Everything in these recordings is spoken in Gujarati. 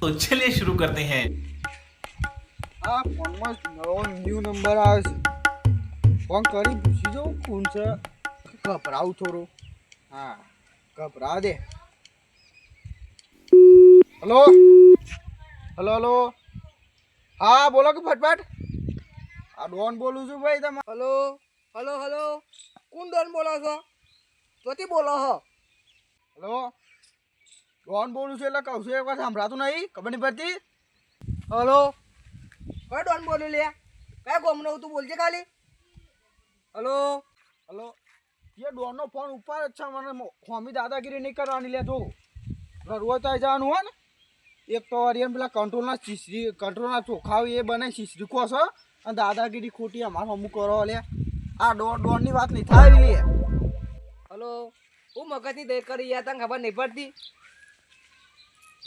तो चलिए शुरू करते हैं। આ ફોનમાં નવો ન્યૂ નંબર આવે છે. ફોન કરી પૂછી જાઉં કોણ છે. ગભરાવું થોડું. હા ગભરા દે. Hello hello hello. હા બોલો કે ફટફટ. આ ડોન બોલું છું ભાઈ તમે. હલો હલો હલો કોણ ડોન બોલો છો ચોથી બોલો હો હલો ડોન બોલું છું એટલે કહું છું એક વાર સંભળાતું નહીં ખબર નહીં પડતી. હલો કયો ડોન બોલ્યું લે કયા ગોમનો તું બોલજે ખાલી હલો હલો એ ડોનનો ફોન ઉપર જ છે. મને હોમી દાદાગીરી નહીં કરવાની લે તું. રોજ તો જવાનું હોય ને. એક તો એમ પેલા કંટ્રોલના ચોખા એ બનાવી શીશરી ખો છો અને દાદાગીરી ખોટી અમારે અમુક કરો લે. આ ડોનની વાત નહીં થાય લે. હલો હું મગજની દે કરી યાર તને ખબર નહીં પડતી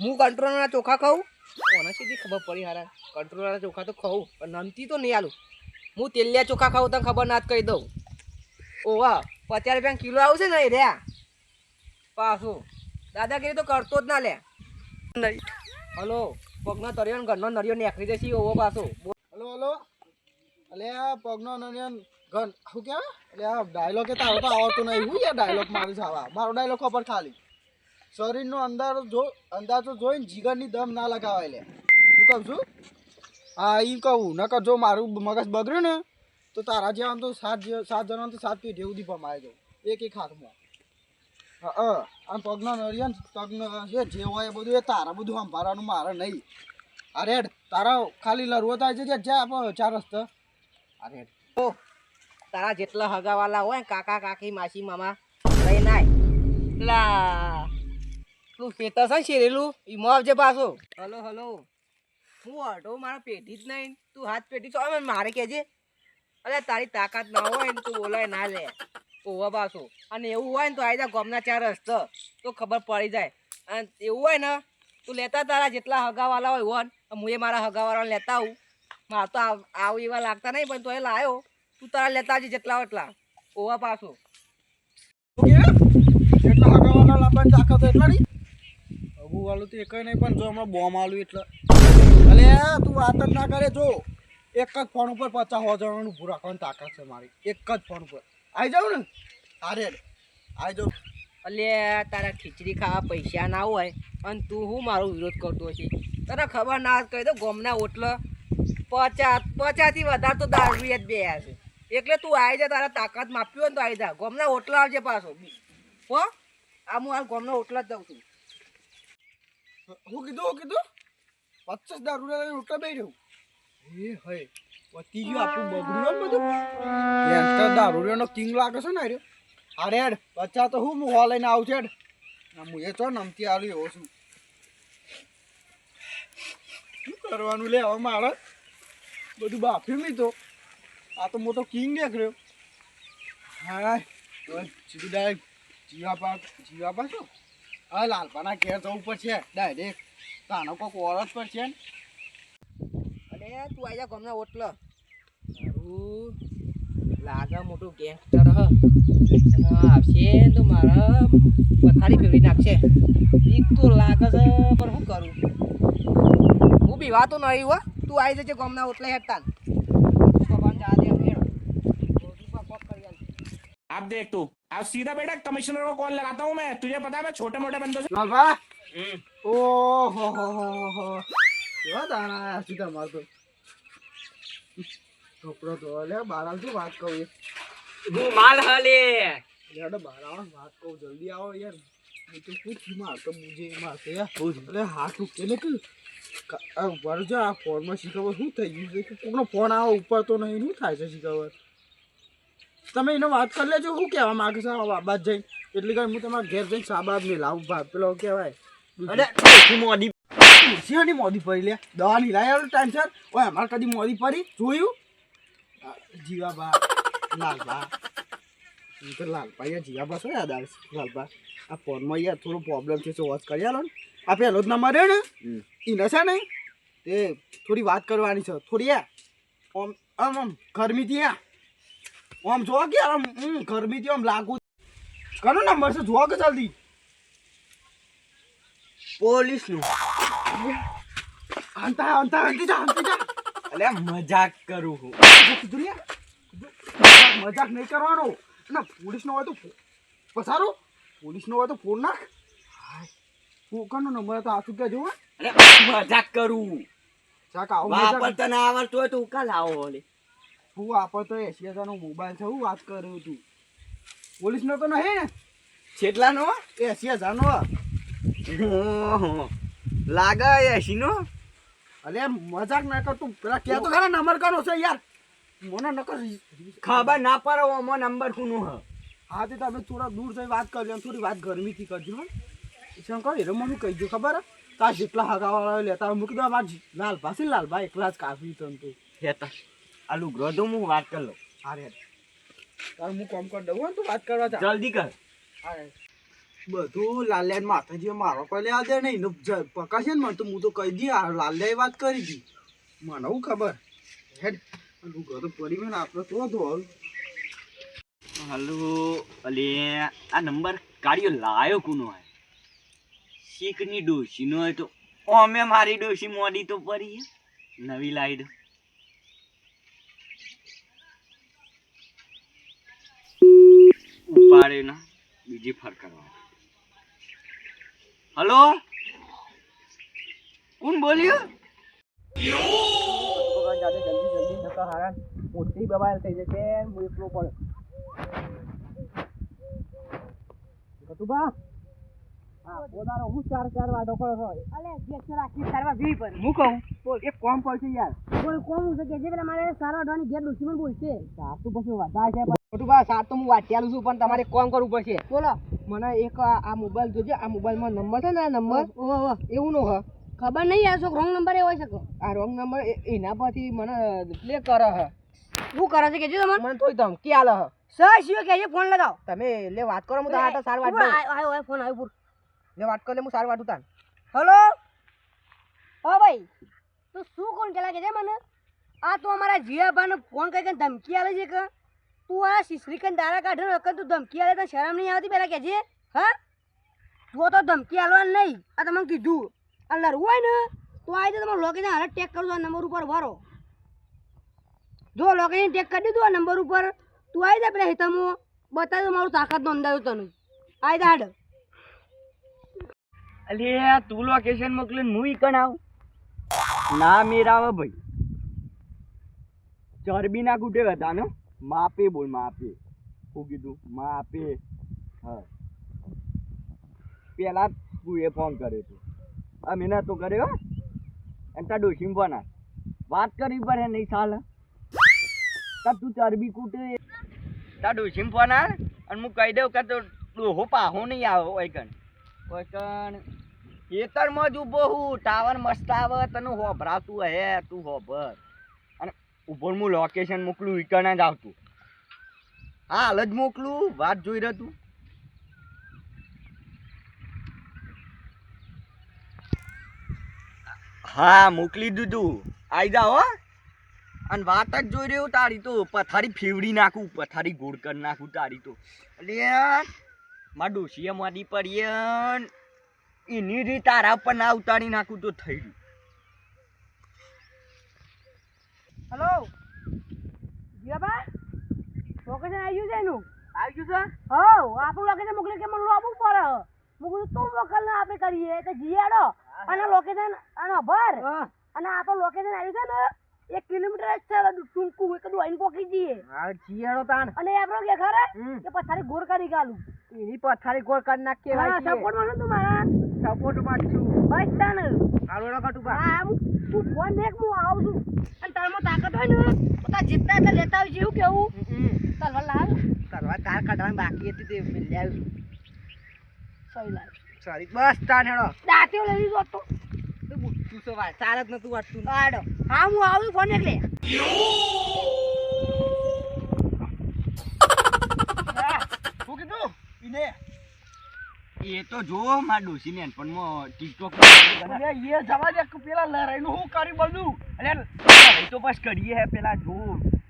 હું કંટ્રોલના ચોખા ખાઉં કોને સીધી ખબર પડી હારા કંટ્રોલના ચોખા તો ખાઉં પણ નમતી તો નહીં આલું હું તેલિયા ચોખા ખાઉં તને ખબર ના જ કહી દઉં ઓવા 50 રૂપિયા કિલો આવશે ને એ રહ્યા પાછું દાદાગીરી તો કરતો જ ના લે નહીં. હલો પગનો તળિયો ઘરનો નળિયો નીકળી જશે ઓવો પાછો. હલો હલો અલે આ પગનો નયન ઘન શું કહેવાય એટલે આ ડાયલોગ એ તારો તો આવડતો નહીં. હું યાર ડાયલોગ મારું છાવા મારો ડાયલોગ ખબર ખાલી શરીરનો અંદાજો જોઈને જીગરની દમ ના લગાવાય લે. શું કહું છું? હા એ કહું નકર જો મારું મગજ બગડ્યું ને તો તારા જેવા તો સાત જણા તો 7 પેઢી સુધી ભમાઈ જાઉં એક હાથમાં. હા અને પગનો નરિયન પગનો જે હોય એ બધું એ તારા બધું સંભાળવાનું મારે નહીં. અરે તારા ખાલી લરવો થાય છે જ્યાં આપણે 4 રસ્તા. અરે તારા જેટલા હગાવાલા હોય કાકા કાકી માસી મામા લઈને આય લા તું ખેતર છે શેરેલું ઈમાં આવજે પાછો. હલો હલો હું હટો મારા પેઢી જ નહીં તું હાથ પેઢી છો મારે કહેજે અરે તારી તાકાત ના હોય ને તું બોલાય ના લે ઓવા પાછો. અને એવું હોય ને તો આવી જા ગામના 4 રસ્તા તો ખબર પડી જાય. અને એવું હોય ને તું લેતા તારા જેટલા હગાવાલા હોય વન હું એ મારા હગાવાળા લેતા આવું. મારે તો આવું એવા લાગતા નહીં પણ તો એ લાવ્યો તું તારા લેતા આવજે જેટલા હોય એટલા ઓવા પાછો. એટલા હગાવાલા લાવવાની તાકાત એટલા નહીં. હગું વાળું તો એકય નહીં પણ જો હમણાં બોમ્બ આલું એટલે અલે તું વાત જ ના કરે. જો એક જ ફોન ઉપર 50 જણાનું ઊભું રાખવાની તાકાત છે મારી. એક જ ફોન ઉપર આવી જાઉં ને અરે આવી જાઉં. એટલે તારા ખીચડી ખાવા પૈસા ના હોય અને તું હું મારો વિરોધ કરતો હશે તને ખબર ના કહી દો ગોમના ઓટલો 50થી વધારે તો દારૂ જ બે છે એટલે તું આવી જા તારા તાકાત માપ્યું હોય ને તો આવી જા ગોમના ઓટલા આવજે પાછો હો. આ હું હાલ ગોમના ઓટલા જ જાઉં છું. હું કીધું 50 દારૂ લઈને ઉઠા બે રહ્યું એ હય પતી ગયું આપણું બગડ્યું ને બધું. યંગસ્ટર દારૂ કિંગ લાગે છે ને અરે અરે હેડ 50 તો હું હો લઈને આવું છે. હું એ તો નમતી આવ્યું એવો છું. શું કરવાનું લે હવે મારે બધું બાફ્યું નહીં તો આ તો મોટો કિંગ દેખાયો. હા સીધું ડાયરેક્ટ જીવા છો. હા લાલપાના ઘેર જવું પડશે ડાયરેક્ટ તાનો કોઈક ઓરત પર છે ને. અરે તું આવી જા ગમના ઓટલો લાગે મોટું ગેંગસ્ટર આવશે તો મારા પથારી ફેરવી નાખશે. બીક તો લાગે છે પણ શું કરું હું બીવાતો નહીં હો. તું આવી જજે ગમના ઓટલે હેઠતા ભગવાન જા દે आप देख तू आप सीधा बेटा कमिश्नर को कॉल लगाता हूँ मैं तुझे पता है मैं छोटे मोटे बंदों से લાલપા ઓહો હો કેવા દાણા આયા છે તમાર તો. છોકરો તો લે બારામ શું વાત કહું હું માલ હલે યાર બારામ વાત કહું જલ્દી આવો યાર. હું તો પૂછ માર તો મુજે મારતે એટલે હાથ ઉકે ને કે આ વરજો આ ફોનમાં શીખવર શું થઈ ગયું છે કે કોકનો ફોન આવો ઉપર તો નહીં શું થાય છે શીખવર. તમે એનો વાત કરી લેજો શું કહેવા માગે છે બાદ જઈને એટલી કઈ હું તમારા ઘેર જઈને સાબાદ ને લાવું ભાત પેલો કહેવાય મોદી ખુરશીની મોદી પડી લે દવા ની લાય ટાઈમ સર ઓય અમારે કદી મોદી પડી જોયું. જીવાબા લાલબા તો લાલબા યાર જીવાબા શું યાદ આવે લાલબા આ ફોનમાં યાર થોડો પ્રોબ્લેમ છે તો વોચ કરી આલો ને. આ પહેલો જ નંબર રહ્યો ને એને છે ને તે થોડી વાત કરવાની છે થોડી યાર આમ ગરમીથી આમ જો કે આમ ગરમીથી આમ લાગુ કનો નંબર છે જો કે જલ્દી પોલીસનું હંતી જા. અલે મજાક કરું હું. કીધું લે. મજાક નહીં કરવાનો. ના પોલીસનો હોય તો પસારો. પોલીસનો હોય તો ફોન નાખ. કોનો નંબર તો આસુ કે જો. અરે મજાક કરું. ચાક આવો વાપરતા ના આવડતું હોય તો ઉકા લાવો ઓલે. હું વાપરતો 80,000 નો મોબાઈલ છે. હું વાત કરું તું. પોલીસનો તો નહીં ને? કેટલાનો? 80,000 નો. ઓહો. લાગે 80 નો. અલે મજાક ના કર તું. પેલા કે તો ખરા નંબર કનો છે યાર. મને નકર ખબર ના પડે ઓમો નંબર કોનો હ. હા તે તમે થોડા દૂર જઈ વાત કરજો. થોડી વાત ગરમીથી કરજો. હો શંકર એ મને કહી દો ખબર તાર જેટલા હગાવાળા લેતા મૂકી દો. માર લાલભા છે લાલભા એકલા જ કાફી તન તો હેતા આલુ ગ્રોધો હું વાત કર લો. અરે તાર હું કામ કરી દઉં તું વાત કરવા જા. જલ્દી કર. અરે બધું લાલ્યાન માથાજી મારો કોઈ લેવા દે નહીં પકાશે ને મને તો હું તો કહી દી લાલ્યાએ વાત કરી હતી. મને હું ખબર હેડ તું ઘર પડી મેં આપણે તો હતો હાલો અલે આ નંબર કાઢ્યો લાયો કોનો હે? શીખની ડોશી નો હોય તો અમે મારી ડોશી મોડી તો પડી હે. નવી લાઈડ ઉપાડે ના બીજી ફર કરવા. હલો કોણ બોલ્યું? જલ્દી નકર હારા મોટી બબાલ થઈ જશે. હું એકલો પડે કતુબા. હા બોલારો હું ચાર વાડો કરો છો. અલે ગેસ રાખી તારવા વી પર હું કહું બોલ એક કોમ પડશે યાર. બોલ કોમ છે કે જે પેલા મારે સારા ડોની ગેર દુશ્મન બોલશે. સાર તો પછી વધારે છે કતુબા. સાર તો હું વાટિયાલું છું પણ તમારે કોમ કરવું પડશે. બોલો મને એક આ મોબાઈલ જોજે. આ મોબાઈલમાં નંબર છે ને આ નંબર ઓહો એવું નો હ ખબર નહીં યાર. શું રોંગ નંબર એ હોય શકે? આ રોંગ નંબર એના પરથી મને પ્લે કરે હ. શું કરે છે કેજો તમને? મને થોડી ધમકી આલે હ. સર શિયો કેજે ફોન લગાવ. તમે લે વાત કરો. હું તો આટા સાર વાત દઉં. આયો ફોન આવ્યો પૂર. લે વાત કર લે. હું સાર વાટું તાન. હેલો ઓ ભાઈ તું શું કોણ કેલા કેજે મને? આ તો અમારા જીયાભાને ફોન કરીને ધમકી આલે છે કે તું આ શીશરીકન દારા કાઢે ને તું ધમકી આલે તો શરમ નહીં આવતી પેલા કેજે? હા જો તો ધમકી આલવાનું નહીં. આ તમને કીધું આ લડવું હોય ને તો આવી તો તમારું લોકેશન હાલ ટેક કરજો. આ નંબર ઉપર ભરો. જો લોકેશન ટેક કરી દીધું આ નંબર ઉપર તું આવી જા. પેલા હિતામાં બતાવી દો મારું તાકાતનો અંદાજો તને. આવી જા હાડ. અલે તું લોકેશન મોકલે હું ઈકણ આવું ના મેરાવે ભાઈ. ચરબી ના કુટે હતા ને માપે બોલ માપે. શું કીધું? માપે. હા પેલા તું એ ફોન કર્યો તું. અમે ના તો કર્યો અને તાર ડોશીમ ફોન વાત કરી પડે નહીં ચાલે. તાર તું ચરબી કૂટે તાર ડોશીમ ફોન અને હું કહી દઉં કે તો ડોહો પાહો નહીં આવે ઓયકણ ઓયકણ ખેતરમાં જ ઊભો હું. ટાવર મસ્ત આવે તને હોભરાતું હે તું હોભર. અને ઉપર હું લોકેશન મોકલું ઈકણ જ આવતું. હા હાલ જ મોકલું. વાત જોઈ રહ્યો તું. હા મોકલી દીધું. આઈ જા હો. અને વાત જ જોઈ રહ્યો તારી તો પથારી ફેવડી નાખું. પથારી ગોળ કરી નાખું તારી તો. એટલે મારા ડોશીએ મોડી પડીએ એની રીત તારા પર ના ઉતારી નાખું તો થઈ ગયું. હેલો જીયાબા લોકેશન આવી ગયું છે એનું? આવી ગયું છે? હા આપણું લોકેશન મોકલે કે મને લાવવું પડે. હું કીધું તું મોકલ ને આપણે કરીએ તો જીયાડો અને લોકેશન અને ભર અને આપણું લોકેશન આવ્યું છે ને 1 કિલોમીટર જ છે ટૂંકું એક દોઈને પોકી જઈએ. હા જીયાડો તાન. અને આપણો કે ખરે કે પથારી ગોળ કરી ગાલું. એની પથારી ગોળ કરી નાખ કે ભાઈ સપોર્ટ માં તું મારા સપોર્ટ માં છું બસ તાન. હાલો કાટુ બા. હા તું ફોન દેખ હું આવું છું. અને તારમાં તાકાત હોય ને તો તાર જીતતા એટલે લેતા આવજે. એવું કેવું? તલવાર લાવ. તલવાર તાર કાઢવાની બાકી હતી તે લઈ આવ્યું. સહી લાવ. સારી બસ તાન હેડો. દાંતીઓ લઈ લીધો તો તું બુટ્ટુ સો વાર સાર જ નતું વાટતું. આડો હા હું આવું ફોન એકલે. શું કીધું ઈને? એ તો જો મારા ડોશી ને પણ ટિકટોક એ જવા દે. પેલા લડાઈનું શું કરી બધું? અરે તો બસ કરીએ હે. પેલા જો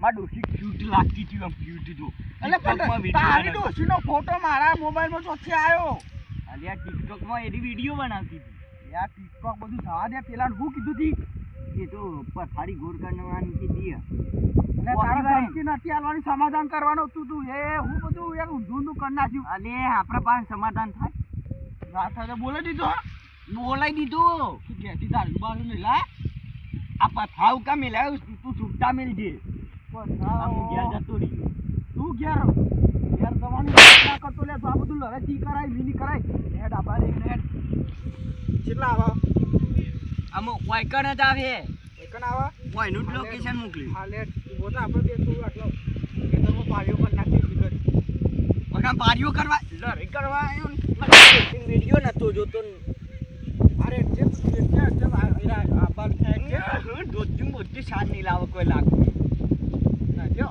મારા ડોશી ક્યુટ લાગતી હતી. આમ ક્યુટ જો એટલે તારી ડોશીનો ફોટો મારા મોબાઈલમાં ચોથી આવ્યો. અરે આ ટિકટોકમાં એની વિડીયો બનાવતી હતી. યાર ટિકટોક બધું જવા દે. પેલા શું કીધું હતી એ તો પથારી ગોળ કરવાની કીધી એટલે તારા ધમકી નથી આલવાની, સમાધાન કરવાનું તું એ હું બધું યાર ઊંધું કરી નાખ્યું. અને આપણા પાસે સમાધાન થાય વાત સાથે બોલાઈ દીધો બોલાઈ દીધું તું ઘેરથી તારી બાજુ નહીં લાય. આ પથાવ કા મિલાયું તું છૂટા મિલજે આ હું ઘેર જતો રહી તું ઘેર જવાની વાત ના કરતો લે. તો આ બધું લડતી કરાય મિની કરાય હેડ આબા રે હેડ કેટલા આવા આમાં વાયકણ જ આવે એકન આવા વાયનું જ લોકેશન મોકલ્યું હા લેટ બોલ આપણે બે તું આટલો ખેતરમાં પાડ્યો કરી નાખી દીધો. વગા પારીઓ કરવા લડાઈ કરવા આવ્યો વિડિયો નતો જોતો અરે જે આબા થાય દોજ્જુ મોટી શાન નહીં લાવો કોઈ લાગુ ના જો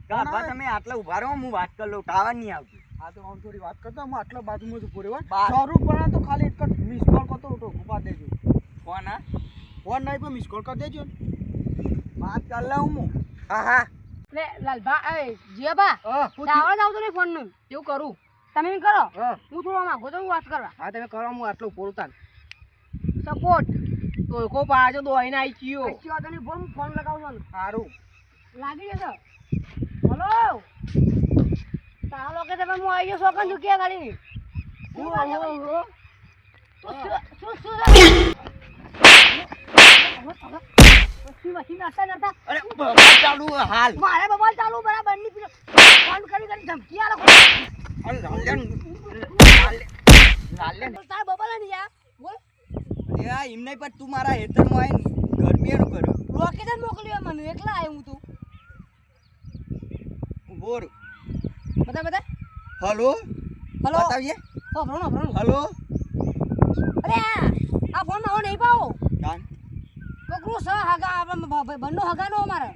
કાબા તમે આટલા ઉભા રહો હું વાત કરી લઉં ટાવર નહીં આવતું હા તો આમ થોડી વાત કરતો હું આટલા બાજુમાં જ ઉભો રહ્યો. બાર. 100 રૂપિયા તો ખાલી એક મિસ કોલ કરતો ઉઠો ઉભા દેજો. ફોન આ ફોન નહીં પણ મિસ કોલ કરી દેજો ને. વાત કરી લઉં હું હા લે લાલભા એ જીયાબા ટાવર આવતો નહીં ફોન નું કેવું કરું? તમે એમ કરો હા હું થોડો માંગુ તો હું વાત કરવા હા તમે કરો, હું આટલું પોળતા સપોર્ટ તો કો પાજો દોઈને આવી ગયો. પછી વાતો નહીં ફોન ફોન લગાવજો ને સારું લાગી જશે. હલો તારા લોકેશન પર હું આવી ગયો સોકન ચૂક્યા ગાડી શું મશીન નડતા નડતા અરે બબા ચાલુ હાલ મારે મોબાઈલ ચાલુ બરાબર ની ફોન કરી ધમકી આલો અરે લાલ્યા તારા બબલ ને યાર બોલ એ આ એમને પર તું મારા હેતરમાં આવીને ગરમીનું કર્યો લોકેશન મોકલ્યો મને એકલા આવ્યો હું તું ઉભો રહો. બતા હલો હલો બતાવીએ ઓ ભણો હલો અરે આ ફોન માં નહીં પાવો કાન કોકરો સ હગા આપણે બંનો હગાનો અમારે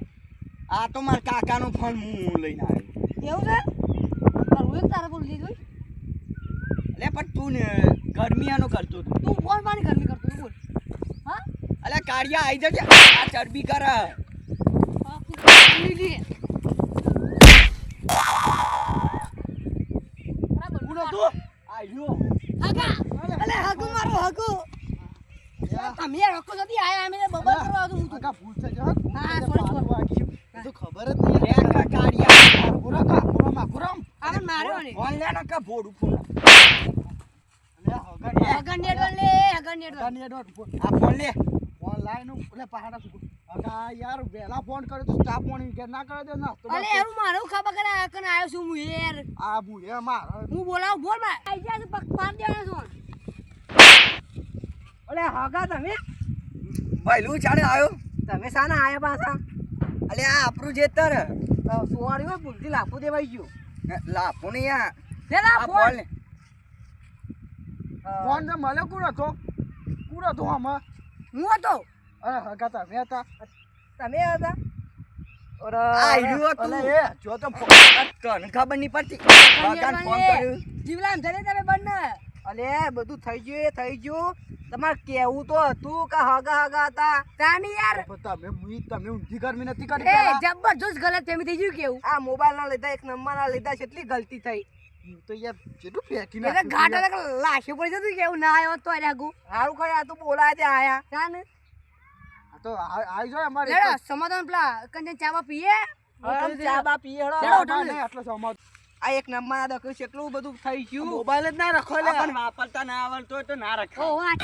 આ તો મારા કાકાનો ફોન હું લઈને આવ્યો એવું છે કરું એક તારે બોલી દીધું એટલે પણ તું ને ગરમીયાનો કરતો હતો તું ફોન પાણી ગરમી કરતો તું બોલ હા અલે કાળિયા આવી જજે આ ચરબી કર લીધી ઉનો તું આયો હગા અલે હગુ મારો હગુ તમે રોકો જતી આયા અમે બબલ કરવા હતું હું કાકા ભૂલ થઈ હા, sorry, sorry. તો ખબર જ નહીં. લે કા કાળિયા પૂરા કા પૂરા માં પૂરા આપણે માર્યો ને ફોન લે ને કા ભોડું ફોન હગા નેટવર્ક લે હગા નેટવર્ક આ ફોન લે ઓનલાઈન એટલે પહાડા સુકો અગા યાર વેલા ફોન કર્યો તો સ્ટાફ ફોન કે ના કરે દે ના તો અલે યાર મારું ખબર કરે કને આવ્યો છું હું યાર આ બુએ માર હું બોલાવ બોલ માં આઈ જા પગ પાડ દેવાનો છું અલે હગા તમે ભાઈલું ચાલે આવ્યો તમે સાના આયા પાછા અલે આ આપણું જેતર સુવાડીઓ ભૂલથી લાફો દેવાઈ ગયો. લાફો ને યા લે લા આ ફોન ફોન લે ફોન તો મળે કુડો તો આમાં હું હતો અરે હગા તમે હતા તમે હતા ઓરે આયુ તું અલે એ જો તો તને ખબર નહીં પડતી બગાન ફોન કર્યો જીવલામ જલે તમે બંને અલે બધું થઈ ગયું એ થઈ ગયું. તમારે કેવું તો હતું કે હગા હતા તાની યાર તમે ઊંધી ગરમી નથી કરી એ પેલા. જબરજસ્ત ગલત ફેમી થઈ ગયું કેવું આ મોબાઈલ ના લીધા એક નંબર ના લીધા કેટલી ગલતી થઈ. હું તો યાર જેટલું ફેંકી એટલે ઘાટ લાશો પડી જતું કેવું ના આવ્યો તો આગુ સારું કરે આ તો બોલાય તે આયા. તાને તો આવી જાય અમારે લેડો સમાધાન પેલા કંજન ચાવા પીએ આમ ચા બા પીએ હેડો. લેડો, ના, નહીં, આટલો સમજ આ એક નંબર ના દખ્યું છે એટલું બધું થઈ ગયું. મોબાઈલ જ ના રાખો લે પણ વાપરતા ના આવડતો હોય તો ના રખાય ઓ વાહ